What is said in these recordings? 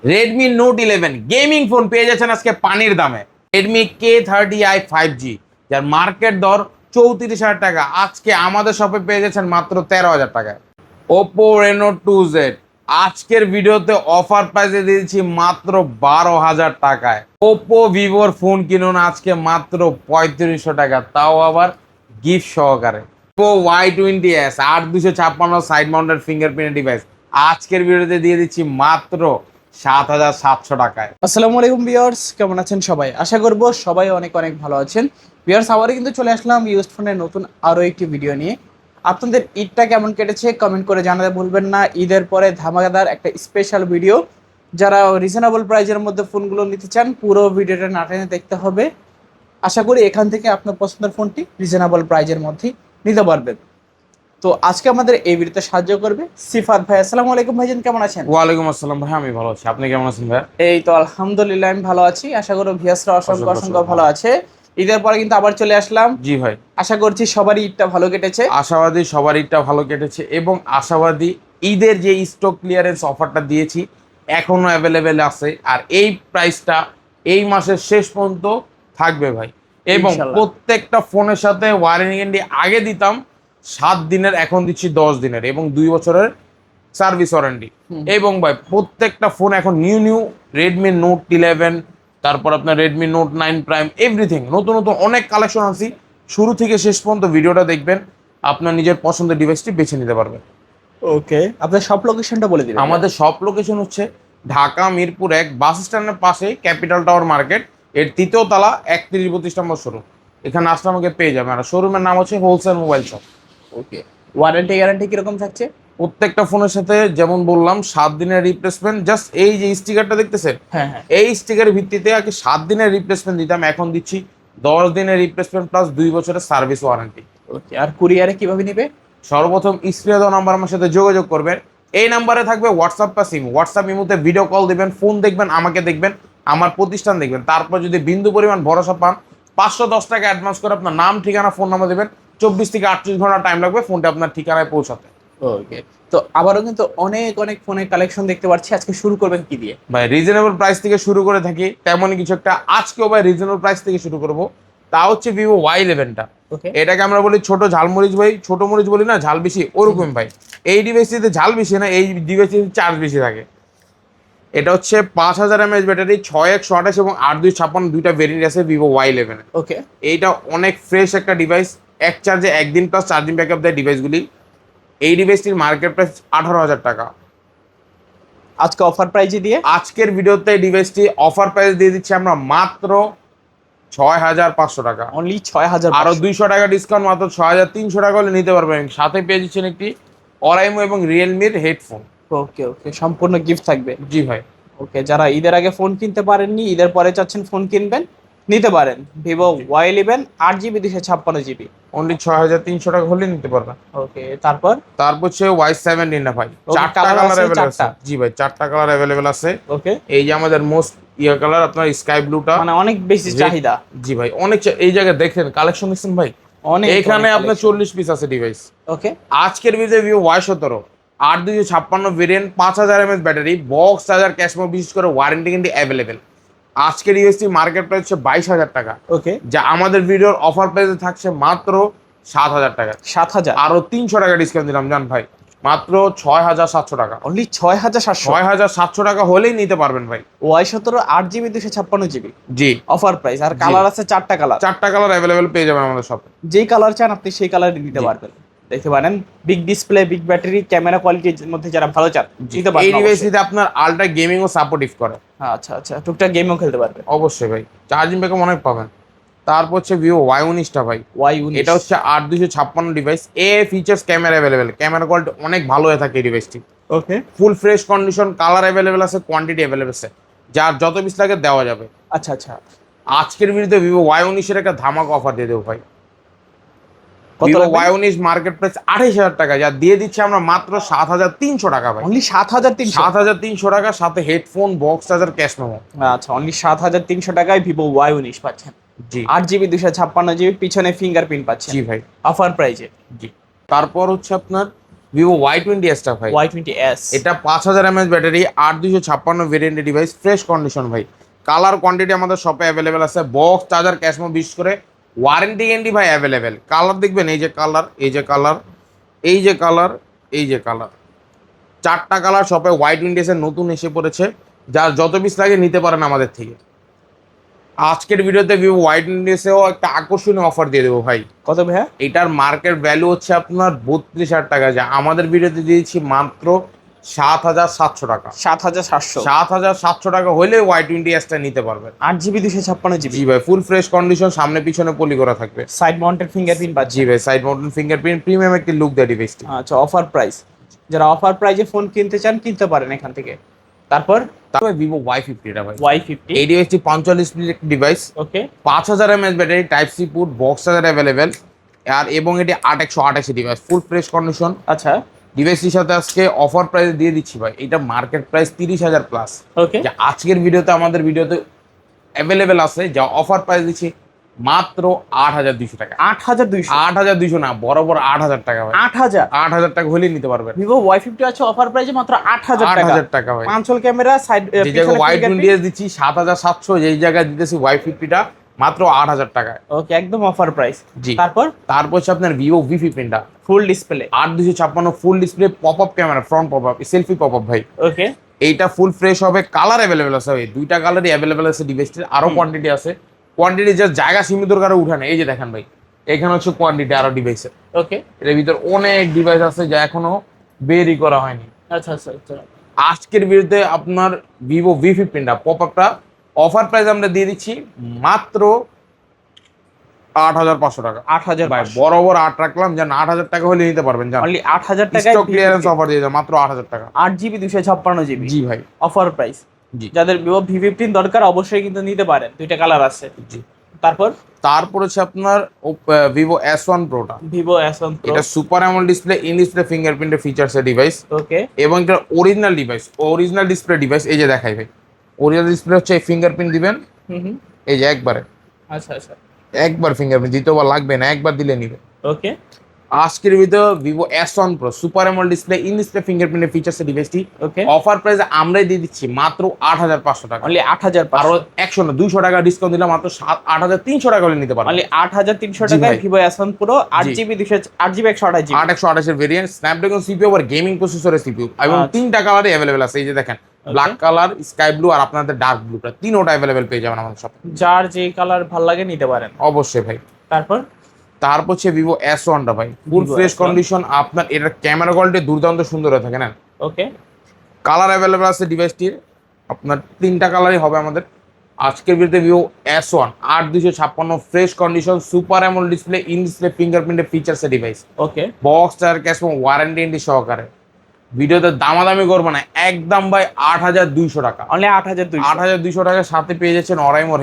Redmi note 11 gaming phone পেয়ে যাচ্ছেন আজকে পানির দামে। রেডমি K30i 5G যার মার্কেট দর 34,000 টাকা, আজকে আমাদের শপে পেয়ে যাচ্ছেন মাত্র 13,000 টাকায়। ওপো রেনো 2Z আজকের ভিডিওতে অফার প্রাইসে দিয়েছি মাত্র 12,000 টাকায়। ওপো ভিভোর ফোন কিনুন আজকে মাত্র 3500 টাকা, তাও আবার গিফট সহকারে। Oppo Y20s 8256 side mounted fingerprint device আজকের ভিডিওতে দিয়ে দিচ্ছি মাত্র 7,700 টাকায়। আসসালামু আলাইকুম ভিউয়ার্স, কেমন আছেন সবাই? আশা করব সবাই অনেক অনেক ভালো আছেন। ভিউয়ার্স, আবারও কিন্তু চলে আসলাম ইউজড ফোনের নতুন আরও একটি ভিডিও নিয়ে। আপনাদের ঈদটা কেমন কেটেছে কমেন্ট করে জানাতে ভুলবেন না। ঈদের পরে ধামাকাদার একটা স্পেশাল ভিডিও। যারা রিজনেবল প্রাইজের মধ্যে ফোনগুলো নিতে চান পুরো ভিডিওটা না টেনে দেখতে হবে। আশা করি এখান থেকে আপনার পছন্দের ফোনটি রিজনেবল প্রাইজের মধ্যেই নিতে পারবেন। তো আজকে আমাদের এই ভিডিওতে সাহায্য করবে সিফাত ভাই। আসসালামু আলাইকুম ভাইজান, কেমন আছেন? ওয়ালাইকুম আসসালাম ভাই, আমি ভালো আছি, আপনি কেমন আছেন ভাই? এই তো আলহামদুলিল্লাহ আমি ভালো আছি। আশা করি ভিউয়ার্সরা অসংখ্য অসংখ্য অসংখ্য ভালো আছে। ঈদের পরে কিন্তু আবার চলে আসলাম। জি ভাই, আশা করছি সবারই ঈদটা ভালো কেটেছে। আশাবাদী সবার ঈদটা ভালো কেটেছে এবং আশাবাদী ঈদের যে স্টক ক্লিয়ারেন্স অফারটা দিয়েছি এখনো অ্যাভেলেবেল আছে, আর এই প্রাইসটা এই মাসের শেষ পর্যন্ত থাকবে ভাই। এবং ইনশাল্লাহ। প্রত্যেকটা ফোনের সাথে ওয়ারেন্টি গ্যারান্টি আগে দিতাম 7 দিনের, এখন দিচ্ছি 10 দিনের এবং 2 বছরের সার্ভিস ওয়ারেন্টি। এবং ভাই প্রত্যেকটা ফোন এখন নিউ রেডমি নোট 11, তারপর আপনার রেডমি নোট 9 প্রাইম, এভরিথিং নতুন নতুন অনেক কালেকশন আনছি। শুরু থেকে শেষ পর্যন্ত ভিডিওটা দেখবেন, আপনার নিজের পছন্দের ডিভাইসটি বেছে নিতে পারবেন। ওকে, আপনার সব লোকেশনটা বলে দিবেন। আমাদের সব লোকেশন হচ্ছে ঢাকা মিরপুর 1 বাস স্ট্যান্ডের পাশে ক্যাপিটাল টাওয়ার মার্কেট, এর 3য় তলা 31-32 নম্বর শোরুম। এখানে আসলে আমাকে পেয়ে যাবেন। আর শোরুমের নাম হচ্ছে হোলসেল মোবাইল শপ। ওকে, ওয়ারেন্টি গ্যারান্টি কিরকম থাকছে? প্রত্যেকটা ফোনের সাথে যেমন বললাম 7 দিনের রিপ্লেসমেন্ট, জাস্ট এই যে স্টিকারটা দেখতেছেন, হ্যাঁ হ্যাঁ। এই স্টিকারের ভিত্তিতে আগে 7 দিনের রিপ্লেসমেন্ট দিতাম, এখন দিচ্ছি 10 দিনের রিপ্লেসমেন্ট প্লাস 2 বছরের সার্ভিস ওয়ারেন্টি। ওকে, আর কুরিয়ারে কিভাবে নিবে? সর্বপ্রথম স্ক্রিনে দেওয়া নাম্বার আমার সাথে যোগাযোগ করবেন। এই নাম্বারে থাকবে হোয়াটসঅ্যাপ বা সিম। হোয়াটসঅ্যাপ ইমোতে ভিডিও কল দিবেন, ফোন দেখবেন, আমাকে দেখবেন, আমার প্রতিষ্ঠান দেখবেন। তারপর যদি বিন্দু পরিমাণ ভরসা পান 510 টাকা অ্যাডভান্স করে আপনার নাম, ঠিকানা, ফোন নাম্বার দেবেন। 24 থেকে 38 ঘন্টা টাইম লাগবে ফোনটা আপনার ঠিকানায় পৌঁছাতে। ওকে, তো আবারও কিন্তু অনেক অনেক ফোনের কালেকশন দেখতে পাচ্ছি। আজকে শুরু করবেন কি দিয়ে? ভাই রিজনেবল প্রাইস থেকে শুরু করে থাকি, তেমনই কিছু একটা আজকেও ভাই রিজনেবল প্রাইস থেকে শুরু করব। তা হচ্ছে ভিভো Y11টা। ওকে, এটাকে আমরা বলি ছোট ঝালমরিচ ভাই, ছোট মরিচ বলি না, ঝাল বেশি, ওরকম ভাই। এই ডিভাইসটিতে ঝাল বেশি না, এই ডিভাইসটিতে চার্জ বেশি থাকে। এটা হচ্ছে 5000 mAh ব্যাটারি, 6128 এবং 8256 দুইটা ভেরিয়েন্ট আছে ভিভো Y11। ওকে, এইটা অনেক ফ্রেশ একটা ডিভাইস, এক চার্জে একদিন প্লাস চার্জিং ব্যাকআপ দেয় ডিভাইসগুলি। এই ডিভাইসটির মার্কেট প্রাইস 18,000 টাকা। আজকে অফার প্রাইজে দিয়ে আজকের ভিডিওতে ডিভাইসটি অফার প্রাইস দিয়ে দিচ্ছি আমরা মাত্র 6,500 টাকা। অনলি 6,000। আরো 200 টাকা ডিসকাউন্ট, মাত্র 6,300 টাকা হলে নিতে পারবেন। সাথে পেয়ে যাচ্ছেন একটি অরাইমো এবং রিয়েলমির হেডফোন। ওকে ওকে, সম্পূর্ণ গিফট থাকবে। জি ভাই। ওকে, যারা ঈদের আগে ফোন কিনতে পারেননি, ঈদের পরে চাচ্ছেন ফোন কিনবেন, নিতে পারেন Vivo Y11 8GB 256GB। Only 6,300 টাকা হলে নিতে পারবেন। ওকে, তারপর তারপর হচ্ছে Y17 না ভাই, Okay, 4টা colour কালার আছে, অ্যাভেলেবল আছে। 4টা? জি ভাই, 4টা কালার অ্যাভেলেবল আছে। ওকে, এই যে আমাদের মোস্ট কালার আপনার স্কাই ব্লুটা, মানে অনেক বেশি চাহিদা। জি ভাই অনেক এই জায়গায় দেখেন কালেকশন দেখছেন ভাই, অনেক এখানে অনেক আপনার collection। 40 পিস আছে ডিভাইস। ওকে, আজকের video Vivo Y17 8256 variant, 5000 mAh battery, box charger, cash memo, বিশেষ করে ওয়ারেন্টি কিন্তু অ্যাভেলেবেল। আজকের ইউএসডি মার্কেট প্রাইস হচ্ছে 22,000 টাকা, ওকে, যা আমাদের ভিডিওর অফার প্রাইসে থাকছে মাত্র 7,000 টাকা। 7,000। আরো 300 টাকা ডিসকাউন্ট দিলাম জান ভাই, মাত্র 6,700 টাকা। অনলি 6,700। 6,700 টাকা হলেই নিতে পারবেন ভাই। Y17 8GB 256GB জি, অফার প্রাইস। আর কালার আছে 4টা কালার। 4টা কালার অ্যাভেলেবেল পেয়ে যাবেন আমাদের শপে। যেই কালার চান আপনি সেই কালারই নিতে পারবেন। দেখতে পারেন big display, big battery, camera কোয়ালিটির মধ্যে যারা ভালো চান নিতে এই পারবেন। ডিভাইসটিতে আপনার আলট্রা গেমিং ও সাপোর্টিভ করে। আচ্ছা আচ্ছা, টুকটাক গেমও খেলতে পারবেন। অবশ্যই ভাই, চার্জিং ব্যাকআপ অনেক পাবেন। তারপর হচ্ছে ভিভো Y19টা ভাই, Y19 এটা হচ্ছে 8256 device. Features camera available, camera quality অনেক ভালো হয়ে থাকে এই ডিভাইসটি। Okay, full fresh condition, colour available আছে, কোয়ান্টিটি অ্যাভেলেবেল আছে, যার যত পিস লাগে দেওয়া যাবে। আচ্ছা আচ্ছা। আজকের ভিডিওতে ভিভো Y19 একটা ধামাকা অফার দিয়ে দেবো ভাই। কত ভিভো লাগবে? Y19 মার্কেট প্রাইস 28,000 টাকা, যা দিয়ে দিচ্ছি আমরা মাত্র 7,300 টাকা ভাই। অনলি 7,300। 7,300 টাকা, সাথে headphone, box charger, cash memo. আচ্ছা, অনলি 7,300 টাকায় ভিভো Y19 পাচ্ছেন। জি 8GB 256GB, পিছনে ফিঙ্গারপ্রিন্ট পাচ্ছেন। জি ভাই। অফার প্রাইজে। জি। তারপর হচ্ছে আপনার ভিভো Y20s টা ভাই। Y20s এটা 5000 mAh ব্যাটারি, 8256 ভেরিয়েন্টের ডিভাইস, ফ্রেশ কন্ডিশন ভাই। কালার কোয়ান্টিটি আমাদের শপে অ্যাভেলেবেল আছে, বক্স চার্জার ক্যাশমো বিশেষ করে ওয়ারেন্টি গ্যারান্টি ভাই অ্যাভেলেবেল। কালার দেখবেন, এই যে কালার, এই যে কালার, এই যে কালার, এই যে কালার, 4টা কালার শপে Y20s এর নতুন এসে পড়েছে। যার যত পিস লাগে নিতে পারেন আমাদের থেকে। আজকের ভিডিওতে ভিভো Y20s এও একটা আকর্ষণীয় অফার দিয়ে দেবো ভাই। কত ভাইয়া? এটার মার্কেট ভ্যালু হচ্ছে আপনার 32,000 টাকা, যা আমাদের ভিডিওতে দিয়েছি মাত্র 7,700 টাকা। 7,700 7,700 টাকা হলে Y20s টা নিতে পারবেন। 8GB 256GB। জি ভাই, ফুল ফ্রেশ কন্ডিশন, সামনে পিছনে পলি করা থাকবে। সাইড মাউন্টেড ফিঙ্গারপ্রিন্ট পাচ্ছি। জি ভাই, সাইড মাউন্টেন ফিঙ্গারপ্রিন্ট, প্রিমিয়াম একটি লুক দেয় ডিভাইসটি। আচ্ছা, অফার প্রাইস, যারা অফার প্রাইজে ফোন কিনতে চান কিনতে পারেন এখান থেকে। তারপর তারপরে ভিভো Y50 টা ভাই। Y50 এই ডিভাইসটি 45 minute device, okay. 5000 mAh battery, type C port, box charger available, আর এবং এটি 8128 ডিভাইস, ফুল ফ্রেশ কন্ডিশন। আচ্ছা, ডিভাইসটির সাথে আজকে অফার প্রাইস দিয়ে দিচ্ছি ভাই। এটা মার্কেট প্রাইস 30,000 প্লাস, ওকে। যা আজকের ভিডিওতে আমাদের ভিডিওতে অ্যাভেলেবেল আছে, যা অফার প্রাইস দিচ্ছি মাত্র 8,200 টাকা। 8,200? 8,200 না, বরাবর 8,000 টাকা ভাই। 8,000? 8,000 টাকা হলেই নিতে পারবেন। ভিভো Y50 আছে অফার প্রাইজে মাত্র 8,000 টাকা। 8,000 টাকা ভাই। পাঁচল ক্যামেরা, সাইড যে জায়গায় Y20s দিচ্ছি 7,700, যেই জায়গায় দিতেছি Y50 টা মাত্র 8,000 টাকায়। ওকে, একদম অফার প্রাইস। জি। তারপর হচ্ছে আপনার ভিভো V15 টা, full display, 8256 full display, pop up camera, front pop up, selfie pop up ভাই। ওকে। এইটা ফুল ফ্রেশ হবে, কালার অ্যাভেলেবেল আছে ভাই, দুইটা কালারই অ্যাভেলেবেল আছে ডিভাইসটির। আরো কোয়ান্টিটি আছে, কোয়ান্টিটি জাস্ট জায়গা সীমিত করে উঠানে। এই যে দেখেন ভাই, এখানে হচ্ছে কোয়ান্টিটি আরো ডিভাইসের। ওকে। এর ভিতর অনেক ডিভাইস আছে যা এখনো বেরই করা হয়নি। আচ্ছা আচ্ছা আচ্ছা। আজকের ভিডিওতে আপনার ভিভো V15 টা পপ আপটা অফার প্রাইস আমরা দিয়ে দিচ্ছি মাত্র 8,500 টাকা। 8,000 ভাই বরাবর 8 রাখলাম, যেন 8,000 টাকা হলে নিতে পারবেন। জান অনলি 8,000 টাকায় স্টক ক্লিয়ারেন্স অফার দিয়ে দাও মাত্র 8,000 টাকা। 8GB 256GB। জি ভাই, অফার প্রাইস। জি। যাদের ভিভো V15 দরকার অবশ্যই কিন্তু নিতে পারেন, দুইটা কালার আছে। জি। তারপর হচ্ছে আপনার ভিভো S1 Pro টা। ভিভো S1 Pro, এটা super amoled display, in display ফিঙ্গারপ্রিন্টের ফিচারস এর ডিভাইস। ওকে। এবং এটা original device, original display device. এই যে দেখাই ভাই, অরিজিনাল ডিসপ্লে হচ্ছে ফিঙ্গারপ্রিন্ট দিবেন, হুম। এই যে একবারে, আচ্ছা আচ্ছা, একবার ফিঙ্গারপ্রিন্ট, দ্বিতীয়বার লাগবে না, একবার দিলে নিবে। ওকে। আজকের video Vivo S1 Pro super amoled display, in display ফিঙ্গারপ্রিন্টের ফিচারস এর ডিভাইসটি ওকে। অফার প্রাইসে আমরাই দিয়ে দিচ্ছি মাত্র 8,500 টাকা। অনলি 8,500। আরো 100 না 200 টাকা ডিসকাউন্ট দিলাম, মাত্র 8,300 টাকা হলে নিতে পারবেন। অনলি 8,300 জি টাকায় ভাই। Vivo S1 Pro 8GB 128GB। 828 এর ভেরিয়েন্ট, স্ন্যাপড্রাগন সিপিইউ আর গেমিং প্রসেসরের সিপিইউ, এবং আচ্ছা। 3টা কালারে অ্যাভেলেবেল আছে। এই যে দেখেন, ব্ল্যাক কালার, স্কাই ব্লু আর আপনাদের ডার্ক ব্লুটা, তিনোটা অ্যাভেলেবেল পেয়ে যাবেন আমাদের শপে। যার যে কালার ভালো লাগে নিতে পারেন। অবশ্যই ভাই। তারপর হচ্ছে ভিভো S1 টা ভাই, ফুল Vivo ফ্রেশ S1 কন্ডিশন। আপনার এটার ক্যামেরা কোয়ালিটি দুর্দান্ত সুন্দর হয়ে থাকে না। ওকে। কালার অ্যাভেলেবেল আছে ডিভাইসটির, আপনার 3টা কালারই হবে আমাদের। আজকের ভিডিওতে Vivo S1 8256 fresh condition super amoled display, in display ফিঙ্গারপ্রিন্টের ফিচারস এর device, okay. Box charger cash এবং ওয়ারেন্টি সহকারে। ভিডিওতে দামাদামি করবো না, একদম ভাই 8,200 টাকা। অনলি 8,200। 8,200 টাকার সাথে পেয়ে যাচ্ছেন অরাইমোর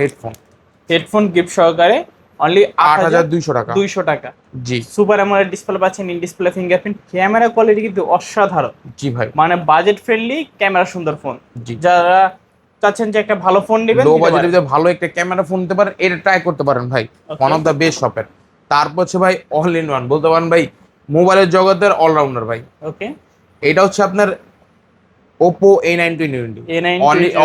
হেডফোন গিফট সহকারে অনলি 8,200 টাকা। 200 টাকা। জি। সুপার অ্যামোলেড ডিসপ্লে পাচ্ছেন, in display fingerprint, camera quality কিন্তু অসাধারণ। জি ভাই, মানে বাজেট ফ্রেন্ডলি ক্যামেরা সুন্দর ফোন। জি। যারা চাচ্ছেন যে একটা ভালো ফোন নেবেন, লো বাজেটের ভিতরে ভালো একটা ক্যামেরা ফোন নিতে পারেন, এটা ট্রাই করতে পারেন ভাই। ওয়ান অফ দ্য বেস্ট শপের। তারপর হচ্ছে ভাই অল ইন ওয়ান, বলতে পারেন ভাই মোবাইলের জগতের অলরাউন্ডার ভাই। ওকে। এটা হচ্ছে আপনার Oppo A9 2020।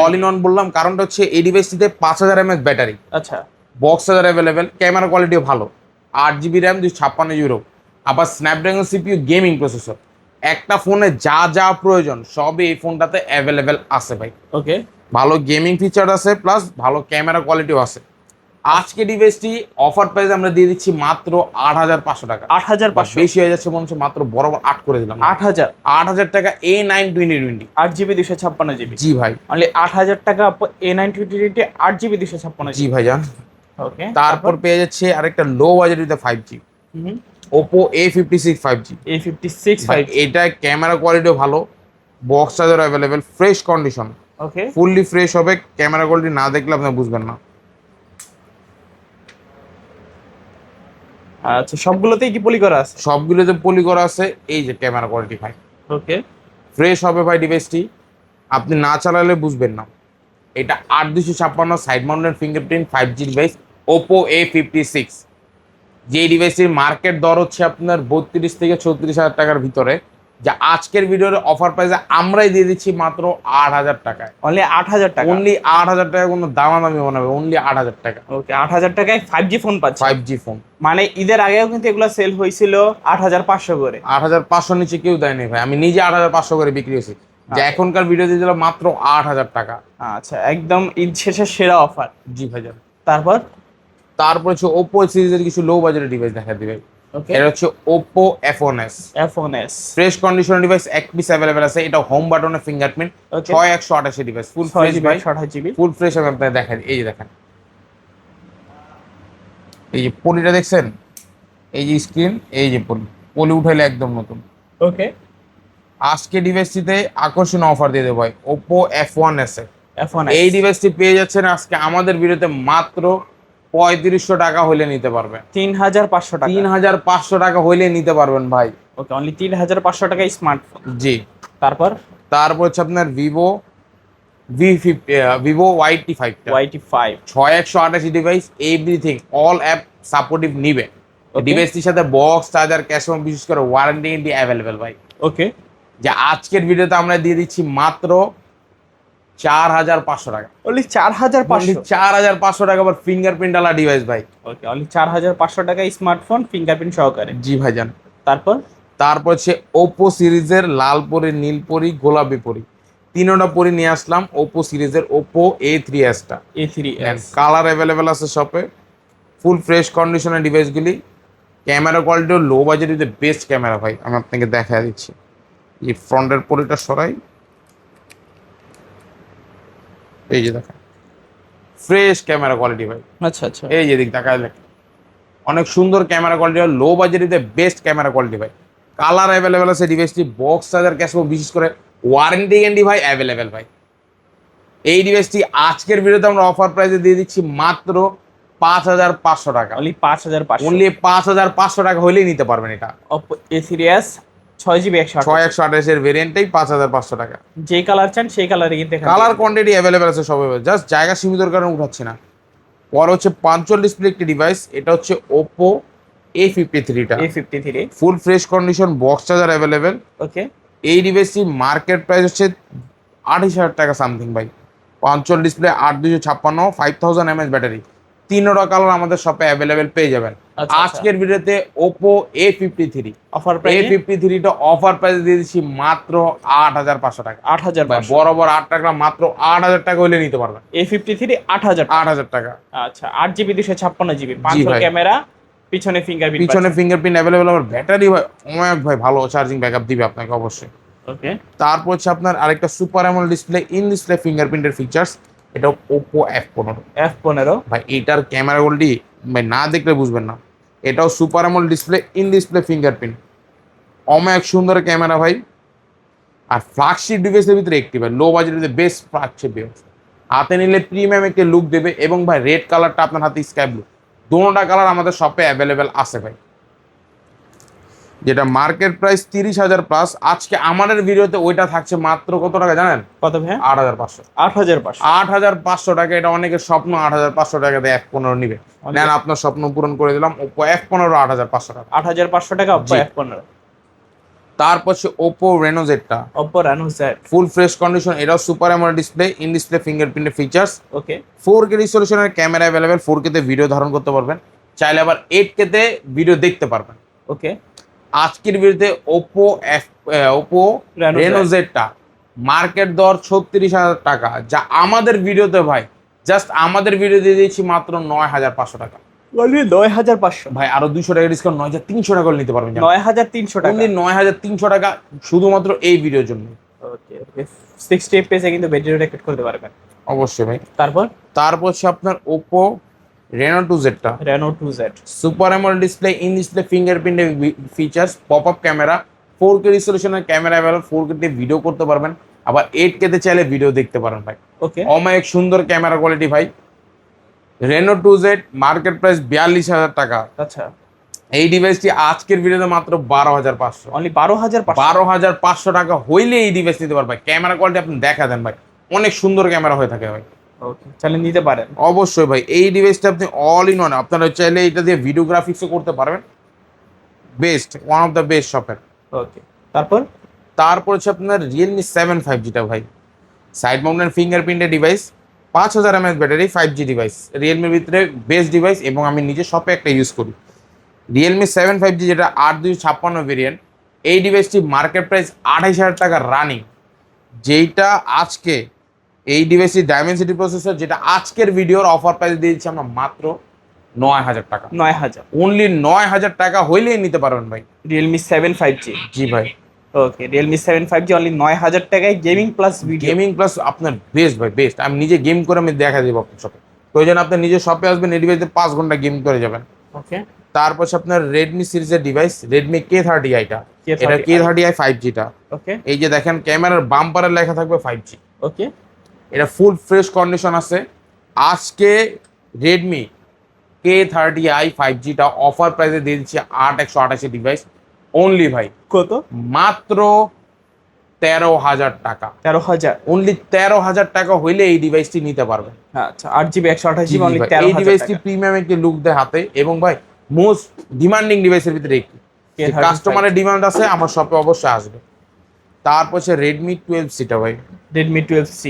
All in one বললাম কারণটা হচ্ছে এই ডিভাইসটিতে 5,000 mAh ব্যাটারি, আচ্ছা, বক্স চার্জার অ্যাভেলেবেল, ক্যামেরা কোয়ালিটিও ভালো, 8GB র্যাম, 256GB, আবার স্ন্যাপড্রাগন সিপিইউ, গেমিং প্রসেসর। একটা ফোনে যা যা প্রয়োজন সবই এই ফোনটাতে অ্যাভেলেবেল আছে ভাই। ওকে। ভালো গেমিং ফিচার আছে, প্লাস ভালো ক্যামেরা কোয়ালিটিও আছে। আজকে ডিভাইসটি অফার প্রাইস আমরা দিয়ে দিচ্ছি মাত্র 8,500 টাকা। 8,500 বেশি হয়ে যাচ্ছে মনে হচ্ছে, মাত্র বরাবর 8 করে দিলাম। 8,000। 8,000 টাকা A9 2020। 8GB 256GB। জি ভাই। অনলি 8,000 টাকা A9 2020 8GB 256GB। জি ভাইজান। ওকে। তারপর পেয়ে যাচ্ছে আরেকটা লো বাজেটের 5G, Oppo A56 5G। A56 5G। এটা ক্যামেরা কোয়ালিটিও ভালো, box charger available, fresh condition, okay. Fully fresh হবে। ক্যামেরা কোয়ালিটি না দেখলে আপনি বুঝবেন না। আচ্ছা, সবগুলোতেই কি পলি করা আছে? সবগুলোতে পলি করা আছে। এই যে ক্যামেরা কোয়ালিটি ভাই, ওকে। ফ্রেশ হবে ভাই ডিভাইসটি, আপনি না চালালে বুঝবেন না। এটা 8256 side mounted fingerprint 5G device, Oppo A56। যে ডিভাইসটির মার্কেট দর হচ্ছে আপনার 32 থেকে 36 হাজার টাকার ভিতরে, যা আজকের ভিডিওর অফার প্রাইসে আমরাই দিয়ে দিচ্ছি মাত্র 8,000 টাকায়। অনলি 8,000 টাকা। অনলি 8,000 টাকা, কোনো দামাদামি বানাবে, অনলি 8,000 টাকা। ওকে, 8,000 টাকায় 5G ফোন পাচ্ছে। 5G ফোন মানে ঈদের আগেও কিন্তু এগুলো সেল হয়েছিল 8,500 করে। 8,500 নিচে কেউ দেয়নি ভাই, আমি নিজে 8,500 করে বিক্রি হয়েছি। যে এখনকার ভিডিও দিয়ে দিল মাত্র 8,000 টাকা। আচ্ছা, একদম ঈদ শেষের সেরা অফার। জি ভাইজান। তারপর হচ্ছে ওপো সিরিজের কিছু লো বাজেটের ডিভাইস দেখা দিবে। ওকে, এটা হচ্ছে Oppo F1s। Fresh condition device, এক পিস অ্যাভেলেবেল আছে। এটা হোম বাটনে ফিঙ্গারপ্রিন্ট, 6128 ডিভাইস, ফুল ফ্রেশ ভাই, 6GB। Full fresh. আমি আপনাদের দেখাই, এই যে দেখেন, এই যে পলিটা দেখছেন, এই যে স্ক্রিন, এই যে পলি উঠাইলে একদম নতুন। ওকে, আজকে ডিভাইসটিতে আকর্ষণীয় অফার দিয়ে দেবো ভাই, ওপো F1s এ। F1s এই ডিভাইসটি পেয়ে যাচ্ছেন আজকে আমাদের ভিডিওতে মাত্র 3500 টাকা হইলে নিতে পারবেন। 3,500 টাকা। 3,500 টাকা হইলে নিতে পারবেন ভাই। ওকে, অনলি 3,500 টাকায় স্মার্টফোন। জি। তারপর হচ্ছে আপনার Vivo YT5 YT5 6128 device, everything all app supportive নিবে। ডিভাইসটির সাথে বক্স, চার্জার, ক্যাশ, বিশেষ করে ওয়ারেন্টি অ্যাভেলেবেল ভাই। ওকে, যে আজকের ভিডিওতে আমরা দিয়ে দিচ্ছি মাত্র 4,500 টাকা। অনলি 4,500। 4,500 টাকা আবার ফিঙ্গারপ্রিন্ট আলা ডিভাইস ভাই। ওকে, অনলি 4,500 টাকায় স্মার্টফোন ফিঙ্গারপ্রিন্ট সহকারে। জি ভাইজান। তারপর হচ্ছে ওপো সিরিজের লাল পরি, নীল পরি, গোলাপি পরি, তিনটা পরি নিয়ে আসলাম। ওপো সিরিজের ওপো A3s টা, A3s কালার অ্যাভেলেবেল আছে শপে। ফুল ফ্রেশ কন্ডিশনের ডিভাইসগুলি। ক্যামেরা কোয়ালিটিও লো বাজেটে বেস্ট ক্যামেরা ভাই। আমি আপনাকে দেখা দিচ্ছি, এই ফ্রন্টের পরিটা সরাই, এই যে দেখেন, ফ্রেশ ক্যামেরা কোয়ালিটি ভাই। আচ্ছা আচ্ছা, এই যে দিক দেখায়, অনেক সুন্দর ক্যামেরা কোয়ালিটি, লো বাজেটে বেস্ট ক্যামেরা কোয়ালিটি ভাই। কালার অ্যাভেলেবেল আছে ডিভাইসটি, বক্স, চার্জার, ক্যাশ, বিশেষ করে ওয়ারেন্টি গ্যারান্টি ভাই অ্যাভেলেবেল ভাই। এই ডিভাইসটি আজকের ভিডিওতে আমরা অফার প্রাইসে দিয়ে দিচ্ছি মাত্র 5,500 টাকা। অনলি 5,500। অনলি 5,500 টাকা হইলেই নিতে পারবেন এটা। Oppo A3s 6GB 6128 এর ভেরিয়েন্টটাই 5,500 টাকা। যে কালার চান সেই কালারে কিন্তু কালার কোয়ান্টিটি অ্যাভেলেবেল আছে সব, জাস্ট জায়গা সীমিতর কারণে উঠাচ্ছি না। পর হচ্ছে 5 ডিসপ্লে একটি ডিভাইস, এটা হচ্ছে ওপো A53 টা। A53 full fresh condition, box charger available. Okay, এই ডিভাইসটি মার্কেট প্রাইস হচ্ছে 28,000 টাকা সামথিং ভাই। 5 ডিসপ্লে, 8256, 5000 mAh ব্যাটারি, তিনটা কালার আমাদের শপে অ্যাভেলেবেল পেয়ে যাবেন। আজকের ভিডিওতে Oppo A53 offer price A53 টা অফার প্রাইস দিয়ে দিচ্ছি মাত্র 8,500 টাকা। 8,500 বরাবর 8 টাকা, মাত্র 8,000 টাকা হইলে নিতে পারবেন। A53 8,000 টাকা। আচ্ছা, 8GB 256GB, 5 ক্যামেরা, পিছনে ফিঙ্গারপ্রিন্ট অ্যাভেলেবেল। আমার ব্যাটারি ভাই অনেক ভাই ভালো চার্জিং ব্যাকআপ দিবে আপনাকে অবশ্যই। ওকে, তারপর হচ্ছে আপনার আরেকটা super amoled display, in display ফিঙ্গারপ্রিন্টের ফিচার্স। এটা ওপো F15 ভাই। এটার ক্যামেরা কোয়ালিটি ভাই না দেখলে বুঝবেন না। এটাও super amoled display, in display fingerprint, অনেক সুন্দর ক্যামেরা ভাই। আর ফ্ল্যাগশিপ ডিভাইসের ভিতরে একটি ভাই, লো বাজেটের বেস্ট ফ্ল্যাগশিপ ডিভাইস। হাতে নিলে প্রিমিয়াম একটা লুক দেবে। এবং ভাই রেড কালারটা আপনার হাতে স্কাই ব্লু, দুটোটা কালার আমাদের শপে অ্যাভেলেবেল আছে ভাই। যেটা মার্কেট প্রাইস 30,000 প্লাস, আজকে আমাদের ভিডিওতে ওইটা থাকছে মাত্র কত টাকা জানেন? কত ভাই? 8,500। 8,500 টাকা। এটা অনেকের স্বপ্ন, 8,500 টাকা দিয়ে F15 নিবে। নেন, আপনার স্বপ্ন পূরণ করে দিলাম। ওপো F15 8,500 টাকা। 8,500 টাকা Oppo F15। তারপর হচ্ছে ওপো Reno Z টা, Oppo Reno Z full fresh condition. এটাও super amoled display, in display ফিঙ্গারপ্রিন্টের ফিচার্স। ওকে, 4K রিজলিউশনের ক্যামেরা অ্যাভেলেবেল, 4K তে ভিডিও ধারণ করতে পারবেন, চাইলে আবার 8K তে ভিডিও দেখতে পারবেন। ওকে, আজকের ভিডিওতে ওপো Reno Z টা মার্কেট দর 36,000 টাকা, যা আমাদের ভিডিওতে ভাই জাস্ট আমাদের ভিডিও দিয়ে দিচ্ছি মাত্র 9,500 টাকা। অনলি 9,500 ভাই আরো 200 টাকা ডিসকাউন্ট, 9,300 টাকা করে নিতে পারবেন। 9,300 টাকা, অনলি 9,300 টাকা শুধুমাত্র এই ভিডিওর জন্য। ওকে ওকে, 60 fps এ কিন্তু ভিডিও রেকর্ড করতে পারবেন অবশ্যই ভাই। তারপর হচ্ছে আপনার ওপো Reno 2Z টা, Reno 2Z super amoled display, in display ফিঙ্গারপ্রিন্টের features, pop up camera, 4K রিজলিউশনের ক্যামেরা অ্যাভেলেবল, 4K তে ভিডিও করতে পারবেন, আবার 8K তে চাইলে ভিডিও দেখতে পারেন ভাই। ওকে, অনেক সুন্দর ক্যামেরা কোয়ালিটি ভাই। Reno 2Z মার্কেট প্রাইস 42,000 টাকা। আচ্ছা, এই ডিভাইসটি আজকের ভিডিওতে মাত্র 12,500। অনলি 12,500 12,500 টাকা হইলে এই ডিভাইস নিতে পারবেন। ক্যামেরা কোয়ালিটি আপনি দেখা দেন ভাই, অনেক সুন্দর ক্যামেরা হয়ে থাকে ভাই। ওকে, চাইলে নিতে পারেন অবশ্যই ভাই। এই ডিভাইসটা আপনি অল ইন ওয়ান, আপনারা চাইলে এটা দিয়ে ভিডিওগ্রাফিক্সও করতে পারবেন। Best, one of the best শপের। ওকে, তারপর তারপর হচ্ছে আপনার রিয়েলমি 7 5Gটা ভাই, সাইড মাউন্টেন ফিঙ্গারপ্রিন্টের device, 5000 mAh battery, 5G device, রিয়েলমির ভিতরে বেস্ট ডিভাইস এবং আমি নিজে শপে একটা ইউজ করি। রিয়েলমি 7 5G যেটা 8256 ভেরিয়েন্ট, এই ডিভাইসটি মার্কেট প্রাইস 28,000 টাকা রানিং। যেইটা আজকে এই ডিভাইসটি ডায়মেনসিটি প্রসেসর, যেটা আজকের ভিডিওর অফার প্রাইস দিয়ে দিচ্ছি আমরা মাত্র 9,000 টাকা। 9,000 অনলি 9,000 টাকা হইলেই নিতে পারবেন ভাই। Realme 7 5G। জি ভাই, ওকে, রিয়েলমি 7 5G অনলি 9,000 টাকায় gaming plus video. Gaming plus আপনার বেস্ট ভাই, বেস্ট। আমি নিজে গেম করে আমি দেখা দেবো আপনার শপে, প্রয়োজন আপনি নিজে শপে আসবেন, এই ডিভাইসে 5 ঘন্টা গেম করে যাবেন। ওকে, তারপর হচ্ছে আপনার রেডমি সিরিজের ডিভাইস, রেডমি K30iটা, এটা K30i 5Gটা। ওকে, এই যে দেখেন ক্যামেরার বাম্পারে লেখা থাকবে 5G। ওকে, এটা ফুল ফ্রেশ কন্ডিশন আছে। আজকে রেডমি K30i 5Gটা অফার প্রাইসে দিয়ে দিচ্ছি 8,128 ডিভাইস অনলি ভাই, কত? মাত্র 13,000 টাকা। 13,000। অনলি 13,000 টাকা হইলে এই ডিভাইসটি নিতে পারবেন। আচ্ছা, 8GB 128GB অনলি ভাই, এই 13,000 ডিভাইসটি টাকা। প্রিমিয়াম একটি লুক দেয় হাতে, এবং ভাই মোস্ট ডিমান্ডিং ডিভাইসের ভিতরে একটি, K35 কাস্টমারের ডিমান্ড আছে, আমার শপে অবশ্যই আসবে। তারপর হচ্ছে রেডমি 12Cটা ভাই, রেডমি 12C।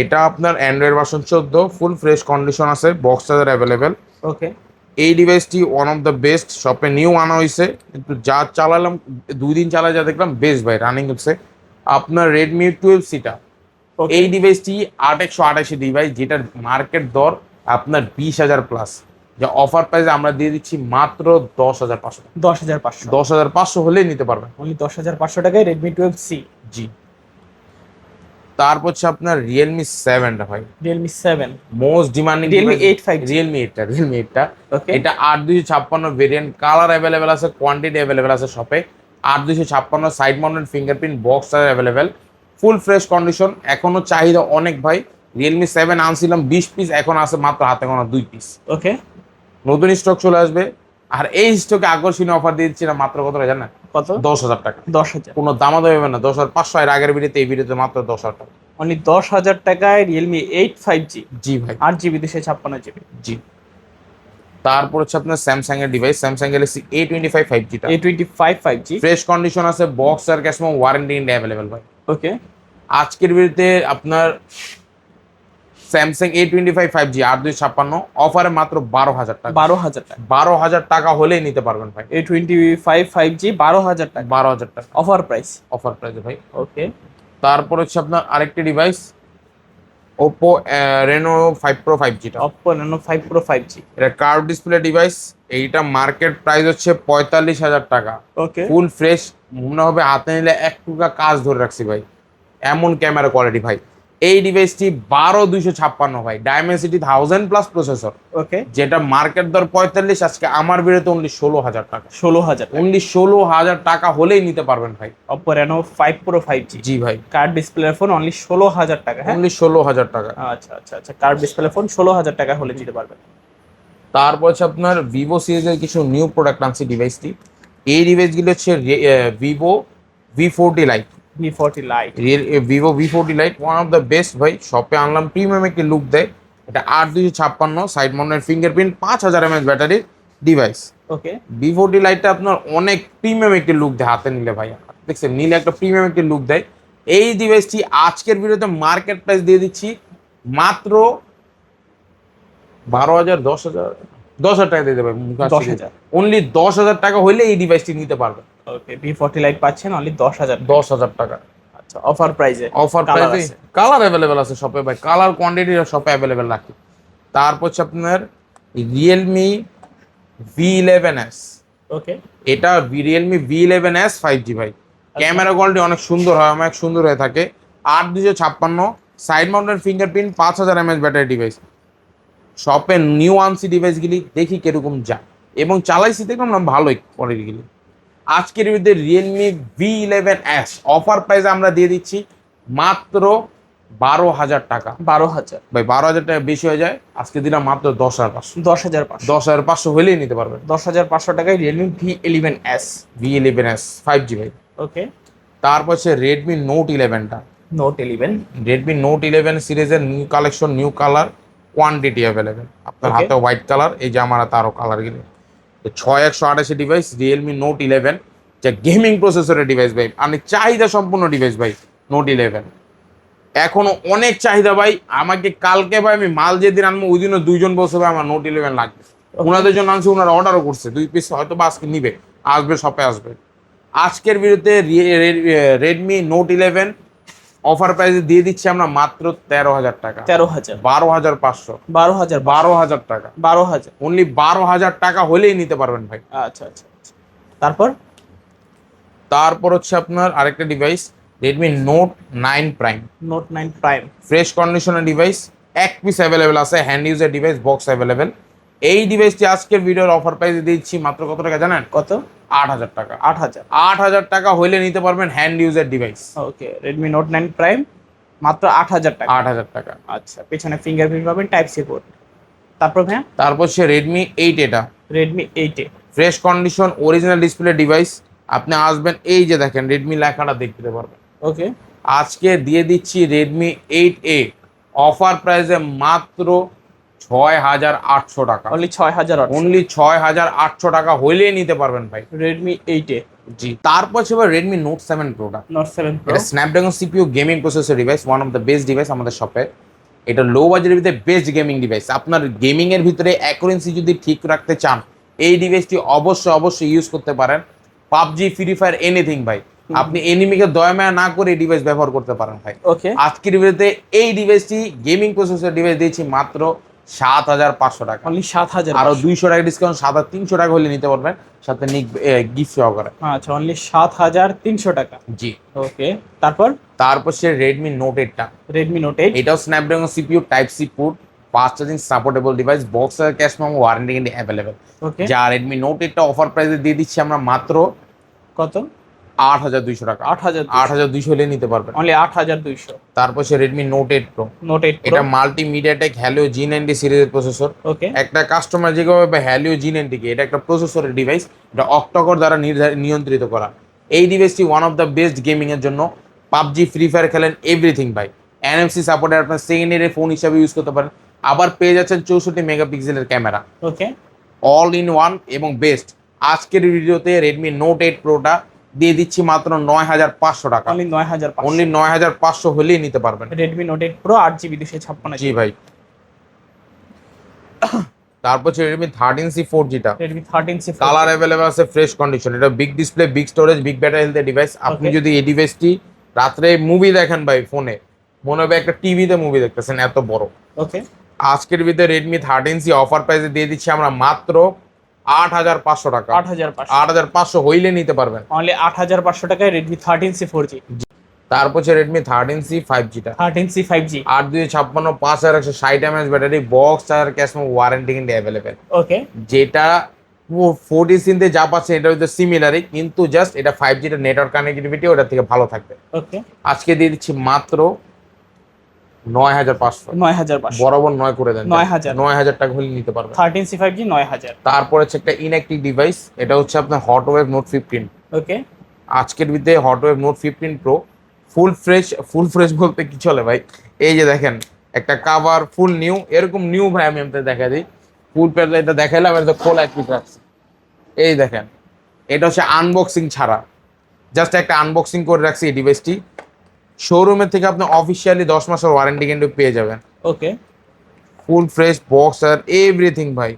এটা আপনার অ্যান্ড্রয়েড ভার্সন 14, ফুল ফ্রেশ কন্ডিশন আছে, বক্স চার্জার অ্যাভেলেবেল। ওকে, এই ডিভাইসটি ওয়ান অফ দ্য বেস্ট, শপে নিউ আনা হয়েছে, কিন্তু যা চালালাম 2 দিন চালাই যা দেখলাম বেস্ট ভাই, রানিং হচ্ছে। আপনার রেডমি 12Cটা, এই ডিভাইসটি 8,128 ডিভাইস, যেটার মার্কেট দর আপনার 20,000 প্লাস, যা অফার প্রাইসে আমরা দিয়ে দিচ্ছি মাত্র 10,500। 10,500। 10,500 হলেই নিতে পারবেন অনলি 10,500 টাকায় রেডমি 12C। জি। তারপর হচ্ছে আপনার রিয়েলমি 7টা ভাই, Realme 7। Most demanding Realme 8 5G। Realme 8টা। ওকে, এটা 8,256 ভেরিয়েন্ট, কালার অ্যাভেলেবেল আছে, কোয়ান্টিটি অ্যাভেলেবেল আছে শপে। 8,256 side mounted fingerprint, box charger available, full fresh condition. এখনো চাহিদা অনেক ভাই, রিয়েলমি 7 আনছিলাম 20 পিস, এখন আছে মাত্র হাতে গোনা 2 পিস। ওকে, নতুন স্টক চলে আসবে। আর এই স্টকে আকর্ষণীয় অফার দিয়ে দিচ্ছি না, মাত্র কত টাকা জানেন? কত? 10,000 টাকা। 10,000। কোনো দামা দেবে না, 10,500 এর আগের ভিডিওতে, এই ভিডিওতে মাত্র 10,000 টাকা। অনলি 10,000 টাকায় রিয়েলমি 8 5G। জি ভাই, 8GB 256GB। জি। তারপর হচ্ছে আপনার স্যামসাং এর device, Samsung Galaxy A25 5Gটা, A25 5G। Fresh condition আছে, বক্স আর ক্যাশ এবং ওয়ারেন্টি ইন্ডিয়া অ্যাভেলেবেল ভাই। ওকে, আজকের ভিডিওতে আপনার স্যামসাং A25 5G 8,256 অফারে মাত্র 12,000 টাকা। 12,000 টাকা। 12,000 টাকা হলেই নিতে পারবেন ভাই। A25 5G 12,000 টাকা 12,000 টাকা অফার প্রাইস। অফার প্রাইসে ভাই। ওকে, তারপর হচ্ছে আপনার আরেকটি device, Oppo Reno 5 Pro 5Gটা, Oppo Reno 5 Pro 5G। এটা কার্ভ ডিসপ্লে ডিভাইস। এইটা মার্কেট প্রাইস হচ্ছে 45,000 টাকা। ওকে, ফুল ফ্রেশ, মনে হবে হাতে নিলে এক টুকা কাজ ধরে রাখছি ভাই, এমন ক্যামেরা কোয়ালিটি ভাই। এই ডিভাইসটি 12,256 ভাই, ডায়মেনসিটি 1000+ প্রসেসর, ওকে, যেটা মার্কেট দর 45, আজকে আমার ভিডিওতে অনলি 16,000 টাকা। 16,000 টাকা। অনলি 16,000 টাকা হলেই নিতে পারবেন ভাই। Oppo Reno 5 Pro 5G। জি ভাই, কার্ড ডিসপ্লে ফোন অনলি 16,000 টাকা। হ্যাঁ, অনলি 16,000 টাকা। আচ্ছা আচ্ছা আচ্ছা, কার্ড ডিসপ্লে ফোন 16,000 টাকা হলে নিতে পারবেন। তারপর হচ্ছে আপনার ভিভো সিরিজের কিছু নিউ প্রোডাক্ট আনছি ডিভাইসটি। এই ডিভাইসগুলো হচ্ছে Vivo V40 light. V40 Lite। Vivo V40 light one of the best ভাই, শপে আনলাম, প্রিমিয়াম একটি লুক দেয়। এটা 8,256 সাইড মাউন্টেড ফিঙ্গারপ্রিন্ট, 5,000 mAh ব্যাটারির ডিভাইস। ওকে, V40 লাইটটা আপনার অনেক প্রিমিয়াম একটি লুক দেয় হাতে নিলে ভাই, দেখছেন নিলে একটা প্রিমিয়াম একটি লুক দেয়। এই ডিভাইসটি আজকের ভিডিওতে মার্কেট প্রাইস দিয়ে দিচ্ছি মাত্র 12,000 10,000 টাকা দিয়ে দেবে। 10,000। অনলি 10,000 টাকা হইলে এই ডিভাইসটি নিতে পারবে। ওকে, V40 Lite পাচ্ছেন অনলি 10,000। 10,000 টাকা আচ্ছা, অফার প্রাইসে। অফার প্রাইসে কালার অ্যাভেলেবেল আছে শপে ভাই, কালার কোয়ান্টিটি শপে অ্যাভেলেবেল রাখি। তারপর হচ্ছে আপনার রিয়েলমি V11s। ওকে, এটা রিয়েলমি V11s 5G ভাই, ক্যামেরা কোয়ালিটি অনেক সুন্দর হয়, অনেক সুন্দর হয়ে থাকে। 8,256 side mounted fingerprint, 5,000 mAh battery device. শপে নিউ আনসি ডিভাইসগুলি দেখি কিরকম যায়, এবং চালাইছি দেখলাম না ভালোই কোয়ালিটিগুলি। আজকের ভিডিওতে রিয়েলমি V11s অফার প্রাইসে আমরা দিয়ে দিচ্ছি মাত্র 12,000 টাকা। 12,000। ভাই 12,000 টাকা বেশি হয়ে যায়, আজকে দিলাম মাত্র 10,500। 10,500। 10,500 হলেই নিতে পারবেন। 10,500 টাকায় রিয়েলমি V11s। V11s 5G ভাই। ওকে, তারপর হচ্ছে রেডমি নোট 11টা, নোট 11। রেডমি নোট 11 সিরিজের new collection, new colour, quantity available. আপনার Okay. হাতে হোয়াইট কালার, এই যে আমার হাতে আরও কালার গেলে 6,128 ডিভাইস রিয়েলমি নোট 11, যা গেমিং প্রসেসরের ডিভাইস ভাই, মানে চাহিদা সম্পূর্ণ ডিভাইস ভাই নোট 11। এখনো অনেক চাহিদা ভাই, আমাকে কালকে ভাই আমি মাল যেদিন আনবো ওই দিনও 2জন বলছে ভাই আমার নোট 11 লাগবে। ওনাদের জন্য আনছি, ওনারা অর্ডারও করছে 2 পিস, হয়তো বা আজকে নিবে, আসবে শপে আসবে। আজকের বিরুদ্ধে রেডমি নোট 11 অফার প্রাইসে দিয়ে দিচ্ছি আমরা মাত্র 13,000 টাকা। 13,000, 12,500, 12,000, 12,000 টাকা, 12,000। অনলি 12,000 টাকা হলেই নিতে পারবেন ভাই। আচ্ছা আচ্ছা আচ্ছা। তারপর তারপর হচ্ছে আপনার আরেকটা device Redmi note 9 prime, note 9 prime. Fresh কন্ডিশনের ডিভাইস, এক পিস অ্যাভেলেবেল আছে, hand user device, box available. এই ডিভাইসটি আজকের ভিডিওর অফার প্রাইসে দিচ্ছি মাত্র কত টাকা জানেন? কত? 8,000 টাকা। 8,000। 8,000 টাকা হইলে নিতে পারবেন হ্যান্ড ইউজার ডিভাইস। ওকে, রেডমি নোট 9 প্রাইম মাত্র 8,000 টাকা। 8,000 টাকা। আচ্ছা, পেছনে ফিঙ্গারপ্রিন্ট পাবেন, টাইপ সি পোর্ট। তারপর ভাইয়া তারপর সে রেডমি 8, এটা রেডমি 8 এ fresh condition original display device. আপনি আসবেন, এই যে দেখেন রেডমি লেখাটা দেখতে পারবেন। ওকে, আজকে দিয়ে দিচ্ছি রেডমি 8A অফার প্রাইসে মাত্র 6,800 টাকা। অনলি 6,000। অনলি 6,800 টাকা হইলেই নিতে পারবেন ভাই রেডমি 8 এ। জি। তারপর ছিল রেডমি নোট 7 প্রোটা। নোট 7 প্রো এটা Snapdragon CPU gaming processor device, one of the best device আমাদের শপে। এটা লো বাজেটের ভিতরে বেস্ট গেমিং ডিভাইস। আপনার গেমিং এর ভিতরে অ্যাকুরেন্সি যদি ঠিক রাখতে চান, এই ডিভাইসটি অবশ্যই ইউজ করতে পারেন। পাবজি, ফ্রি ফায়ার, এনিথিং ভাই, আপনি এনিমিকে দয়া মায়া না করে এই ডিভাইস ব্যবহার করতে পারেন ভাই। ওকে, আজকের ভিডিওতে এই ডিভাইসটি গেমিং প্রসেসর ডিভাইস দিয়েছি মাত্র 7,500 টাকা। অনলি 7,000। আরো 200 টাকা ডিসকাউন্ট, 7,300 টাকা হলে নিতে পারবেন, সাথে গিফট সহকারে। আচ্ছা, অনলি 7,300 টাকা। জি। ওকে, তারপর সে রেডমি নোট 8টা, রেডমি নোট 8। এটাও Snapdragon CPU type C port, fast charging supportable device, box আর ক্যাশ মেমো, ওয়ারেন্টি কিন্তু অ্যাভেলেবেল। ওকে, যা রেডমি নোট 8টা অফার প্রাইসে দিয়ে দিচ্ছি আমরা মাত্র কত? 8,200 টাকা। 8,000। 8,200 হলে নিতে পারবেন। অনলি 8,200। তারপর সে Redmi note 8 pro, note 8 pro. এটা মাল্টিমিডিয়া টেক হ্যালিও G90 সিরিজের প্রসেসর। ওকে, একটা কাস্টমার যেভাবে হ্যালিও G90 কে এটা একটা প্রসেসরের ডিভাইস, এটা অক্টোকর দ্বারা নিয়ন্ত্রিত করা। এই ডিভাইসটি one of the best gaming এর জন্য। পাবজি, ফ্রি ফায়ার খেলেন, এভরিথিং ভাই। এনএফসি সাপোর্টের আপনার সেকেন্ডারি ফোন হিসাবে ইউজ করতে পারেন। আবার পেয়ে যাচ্ছেন 64 মেগাপিক্সেলের camera, okay, all in one এবং বেস্ট। আজকের ভিডিওতে রেডমি নোট 8 প্রোটা দিয়ে দিচ্ছি মাত্র 9,500 টাকা। অনলি 9,500। অনলি 9,500 হলেই নিতে পারবেন। Redmi note 8 pro 8GB 256। জি ভাই। তারপর হচ্ছে রেডমি 13C 4Gটা, রেডমি 13C কালার অ্যাভেলেবল আছে, ফ্রেশ কন্ডিশন। এটা big display, big storage, big battery হেলথের ডিভাইস। আপনি Okay. যদি এই ডিভাইসটি রাত্রে মুভি দেখেন ভাই ফোনে, মনে হবে একটা টিভিতে মুভি দেখতেছেন, এত বড়। ওকে, আজকের ভিতরে রেডমি 13C অফার প্রাইসে দিয়ে দিচ্ছি আমরা মাত্র 8,500 টাকা। 8,500। 8,500 হইলে নিতে পারবেন। অনলি 8,500 টাকায় রেডমি 13C 4G। তারপর হচ্ছে Redmi 13C 5Gটা, 13C 5G। 8,256, 5,160 mAh battery, box charger, cash memo, warranty কিন্তু অ্যাভেলেবেল। ওকে, যেটা 40C যা পাচ্ছে এটা হচ্ছে সিমিলারই, কিন্তু জাস্ট এটা 5Gটা নেটওয়ার্ক কানেক্টিভিটি ওটার থেকে ভালো থাকবে। ওকে, আজকে দিয়ে দিচ্ছি মাত্র 9,500। 9,500। বরাবর 9 করে দেন। 9,000। 9,000 টাকা হলে নিতে পারবেন। 13C 5G 9,000। তারপর হচ্ছে একটা ইনঅ্যাক্টিভ ডিভাইস, এটা হচ্ছে আপনার হটওয়েভ নোট 15। ওকে, আজকের ভিতরে হটওয়েভ নোট 15 প্রো ফুল ফ্রেশ বলতে কি চলে ভাই, এই যে দেখেন একটা কাভার ফুল নিউ, এরকম নিউ ভাই আমি আপনাদের দেখা দিই। ফুল প্যাড এটা দেখাইলাম, এটা খোলা এক পিস রাখছি। এই দেখেন, এটা হচ্ছে আনবক্সিং ছাড়া, জাস্ট একটা আনবক্সিং করে রাখছি এই ডিভাইসটি। শোরুমের থেকে আপনি অফিসিয়ালি 10 মাসের ওয়ারেন্টি কিন্তু পেয়ে যাবেন। ওকে, ফুল ফ্রেশ বক্স আর এভরিথিং ভাই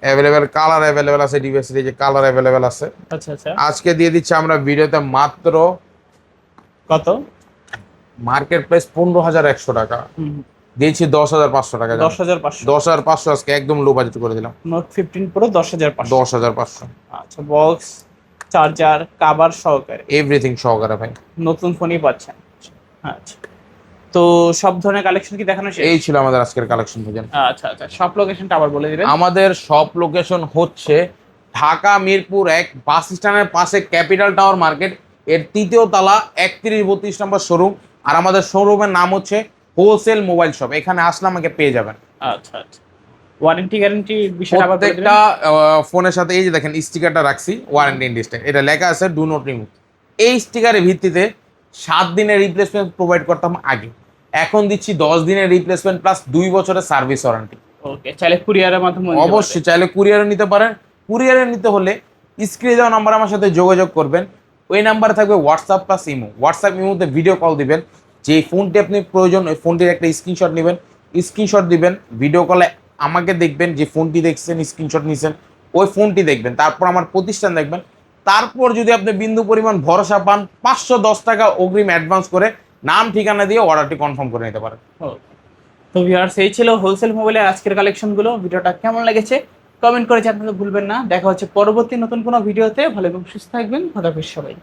অ্যাভেলেবেল। কালার অ্যাভেলেবেল আছে ডিভাইসের, এই যে কালার অ্যাভেলেবেল আছে। আচ্ছা আচ্ছা। আজকে দিয়ে দিচ্ছি আমরা ভিডিওতে মাত্র কত? মার্কেট প্রাইস 15,100 টাকা, দিয়েছি 10,500 টাকা। 10,500। 10,500 আজকে একদম লো বাজেট করে দিলাম। Note 15 pro 10,500। 10,500 আচ্ছা, বক্স, চার্জার, কভার সহকারে এভরিথিং সহকারে ভাই। নতুন ফোনই পাচ্ছেন। আচ্ছা, তো সব ধরনের কালেকশন কি দেখানো শেষ? এই ছিল আমাদের আজকের কালেকশন বুঝেন। আচ্ছা আচ্ছা, সব লোকেশনটা আবার বলে দিবেন। আমাদের সব লোকেশন হচ্ছে ঢাকা মিরপুর 1 বাস স্ট্যান্ডের পাশে ক্যাপিটাল টাওয়ার মার্কেট, এর 3য় তলা 31-32 নম্বর শোরুম। আর আমাদের শোরুমের নাম হচ্ছে হোলসেল মোবাইল শপ। এখানে আসলে আমাকে পেয়ে যাবেন। আচ্ছা আচ্ছা, ওয়ারেন্টি গ্যারান্টি বিষয়টা আবার বলে দিবেন। প্রত্যেকটা ফোনের সাথে এই যে দেখেন স্টিকারটা রাখছি, ওয়ারেন্টি ইন্ডিস্টেন্ট, এটা লেখা আছে ডু নট রিমুভ। এই স্টিকারের ভিত্তিতে 7 দিনের রিপ্লেসমেন্ট প্রোভাইড করতাম আগে, এখন দিচ্ছি 10 দিনের রিপ্লেসমেন্ট প্লাস 2 বছরের সার্ভিস ওয়ারেন্টি। ওকে, চাইলে কুরিয়ারের মাধ্যমে অবশ্যই চাইলে কুরিয়ারে নিতে পারেন। কুরিয়ারে নিতে হলে স্ক্রিনে দেওয়া নাম্বার আমার সাথে যোগাযোগ করবেন। ওই নাম্বারে থাকবে হোয়াটসঅ্যাপ প্লাস ইমো। হোয়াটসঅ্যাপ ইমোতে ভিডিও কল দিবেন, যে ফোনটি আপনি প্রয়োজন ওই ফোনটির একটা স্ক্রিনশট নেবেন, স্ক্রিনশট দিবেন, ভিডিও কলে আমাকে দেখবেন যে ফোনটি দেখছেন, স্ক্রিনশট নিছেন, ওই ফোনটি দেখবেন, তারপর আমার প্রতিষ্ঠান দেখবেন। তারপর যদি আপনি বিন্দু পরিমাণ ভরসা পান, 510 টাকা অগ্রিম অ্যাডভান্স করে নাম ঠিকানা দিয়ে অর্ডারটি কনফার্ম করে নিতে পারেন। তো ভিউয়ার্স, এই ছিল হোলসেল মোবাইলের আজকের কালেকশনগুলো। ভিডিওটা কেমন লেগেছে কমেন্ট করে জানাতে ভুলবেন না। দেখা হচ্ছে পরবর্তী নতুন কোনো ভিডিওতে। ভালো এবং সুস্থ থাকবেন। খোদা হাফেজ সবাই।